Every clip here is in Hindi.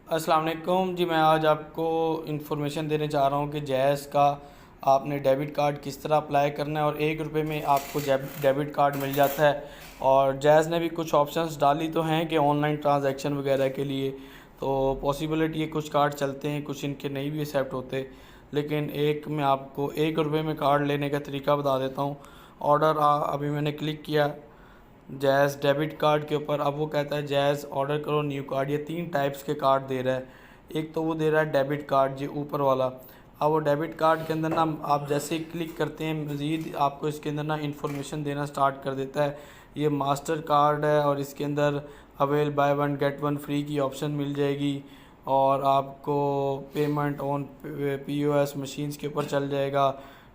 अस्सलाम वालेकुम जी। मैं आज आपको इन्फॉर्मेशन देने चाह रहा हूँ कि जैज़ का आपने डेबिट कार्ड किस तरह अप्लाई करना है और ₹1 में आपको डेबिट कार्ड मिल जाता है। और जैज़ ने भी कुछ ऑप्शंस डाली तो हैं कि ऑनलाइन ट्रांजैक्शन वगैरह के लिए तो पॉसिबिलिटी है कुछ कार्ड चलते हैं, कुछ इनके नहीं भी एक्सेप्ट होते। लेकिन एक मैं आपको ₹1 में कार्ड लेने का तरीका बता देता हूँ। ऑर्डर अभी मैंने क्लिक किया जैज़ डेबिट कार्ड के ऊपर। अब वो कहता है जैज़ ऑर्डर करो न्यू कार्ड। ये 3 टाइप्स के कार्ड दे रहा है। एक तो वो दे रहा है डेबिट कार्ड जी ऊपर वाला। अब वो डेबिट कार्ड के अंदर ना आप जैसे ही क्लिक करते हैं मज़ीद आपको इसके अंदर ना इन्फॉर्मेशन देना स्टार्ट कर देता है। ये मास्टर कार्ड है और इसके अंदर avail by one get one free की ऑप्शन मिल जाएगी। और आपको पेमेंट ऑन POS मशीन्स के ऊपर चल जाएगा।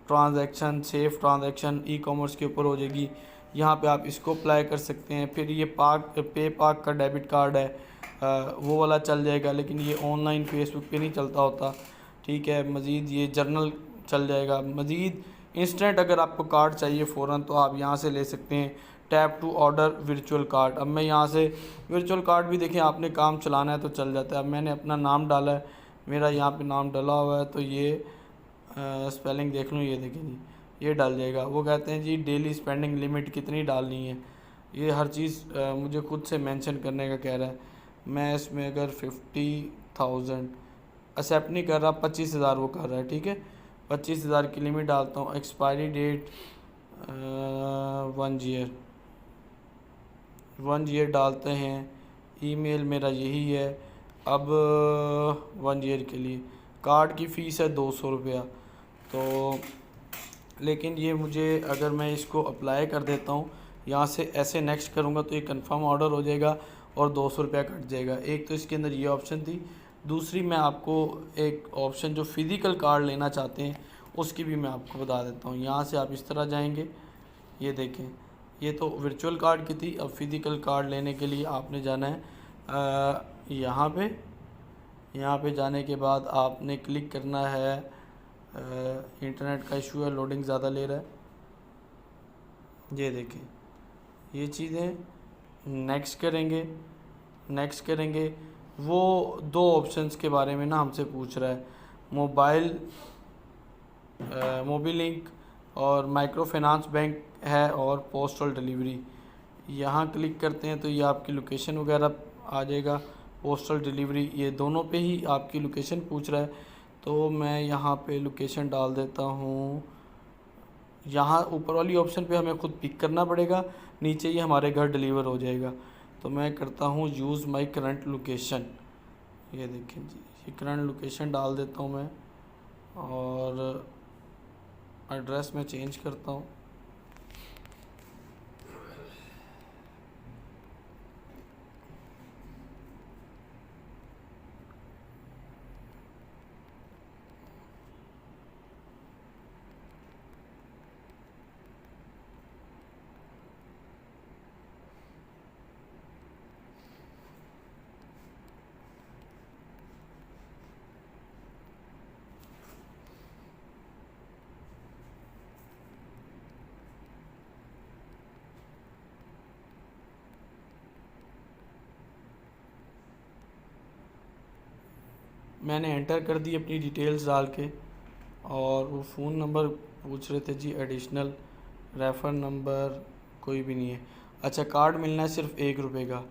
ट्रांजैक्शन सेफ़ ट्रांजैक्शन ई-कॉमर्स के ऊपर हो जाएगी। यहाँ पे आप इसको अप्लाई कर सकते हैं। फिर ये पे पाक का डेबिट कार्ड है, वो वाला चल जाएगा, लेकिन ये ऑनलाइन फेसबुक पे नहीं चलता होता। ठीक है। मज़ीद ये जर्नल चल जाएगा। मज़ीद इंस्टेंट अगर आपको कार्ड चाहिए फ़ौरन तो आप यहाँ से ले सकते हैं। Tap to order virtual card. अब मैं यहाँ से वर्चुअल कार्ड भी देखें, आपने काम चलाना है तो चल जाता है। अब मैंने अपना नाम डाला है, मेरा यहाँ पे नाम डला हुआ है, तो ये स्पेलिंग देख लूँ, ये देखें जी, ये डाल जाएगा। वो कहते हैं जी डेली स्पेंडिंग लिमिट कितनी डालनी है, ये हर चीज़ मुझे खुद से मेंशन करने का कह रहा है। मैं इसमें अगर 50,000 एक्सेप्ट नहीं कर रहा, 25,000 वो कर रहा है। ठीक है, 25,000 की लिमिट डालता हूँ। एक्सपायरी डेट 1 ईयर डालते हैं। ईमेल मेरा यही है। अब 1 ईयर के लिए कार्ड की फ़ीस है ₹200। तो लेकिन ये मुझे अगर मैं इसको अप्लाई कर देता हूँ, यहाँ से ऐसे नेक्स्ट करूँगा तो ये कंफर्म ऑर्डर हो जाएगा और ₹200 कट जाएगा। एक तो इसके अंदर ये ऑप्शन थी। दूसरी मैं आपको एक ऑप्शन जो फ़िज़िकल कार्ड लेना चाहते हैं उसकी भी मैं आपको बता देता हूँ। यहाँ से आप इस तरह जाएंगे, ये देखें, ये तो वर्चुअल कार्ड की थी। अब फ़िज़िकल कार्ड लेने के लिए आपने जाना है यहाँ पे जाने के बाद आपने क्लिक करना है। इंटरनेट का इशू है, लोडिंग ज़्यादा ले रहा है। ये देखें, ये चीज़ें नेक्स्ट करेंगे। वो 2 ऑप्शंस के बारे में ना हमसे पूछ रहा है, मोबाइल लिंक और माइक्रो फाइनेंस बैंक है और पोस्टल डिलीवरी। यहाँ क्लिक करते हैं तो ये आपकी लोकेशन वगैरह आ जाएगा। पोस्टल डिलीवरी ये दोनों पे ही आपकी लोकेशन पूछ रहा है, तो मैं यहाँ पे लोकेशन डाल देता हूँ। यहाँ ऊपर वाली ऑप्शन पे हमें खुद पिक करना पड़ेगा, नीचे ही हमारे घर डिलीवर हो जाएगा। तो मैं करता हूँ यूज़ माई करंट लोकेशन। ये देखें जी, ये करंट लोकेशन डाल देता हूँ मैं और एड्रेस में चेंज करता हूँ। मैंने एंटर कर दी अपनी डिटेल्स डाल के और वो फ़ोन नंबर पूछ रहे थे जी, एडिशनल रेफ़र नंबर कोई भी नहीं है। अच्छा, कार्ड मिलना है सिर्फ ₹1 का।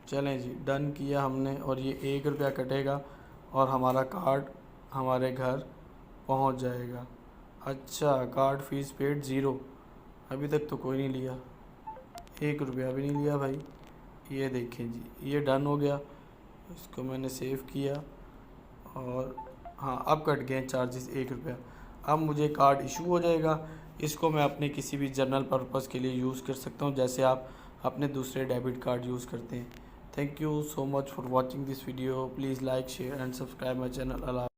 चलें जी, डन किया हमने और ये ₹1 कटेगा और हमारा कार्ड हमारे घर पहुंच जाएगा। अच्छा, कार्ड फ़ीस पेड 0, अभी तक तो कोई नहीं लिया, ₹1 भी नहीं लिया भाई। ये देखें जी, ये डन हो गया। इसको मैंने सेव किया और हाँ, अब कट गए चार्जेस ₹1। अब मुझे कार्ड इशू हो जाएगा। इसको मैं अपने किसी भी जनरल पर्पज़ के लिए यूज़ कर सकता हूँ, जैसे आप अपने दूसरे डेबिट कार्ड यूज़ करते हैं। Thank you so much for watching this video. Please like share and subscribe my channel. Allah.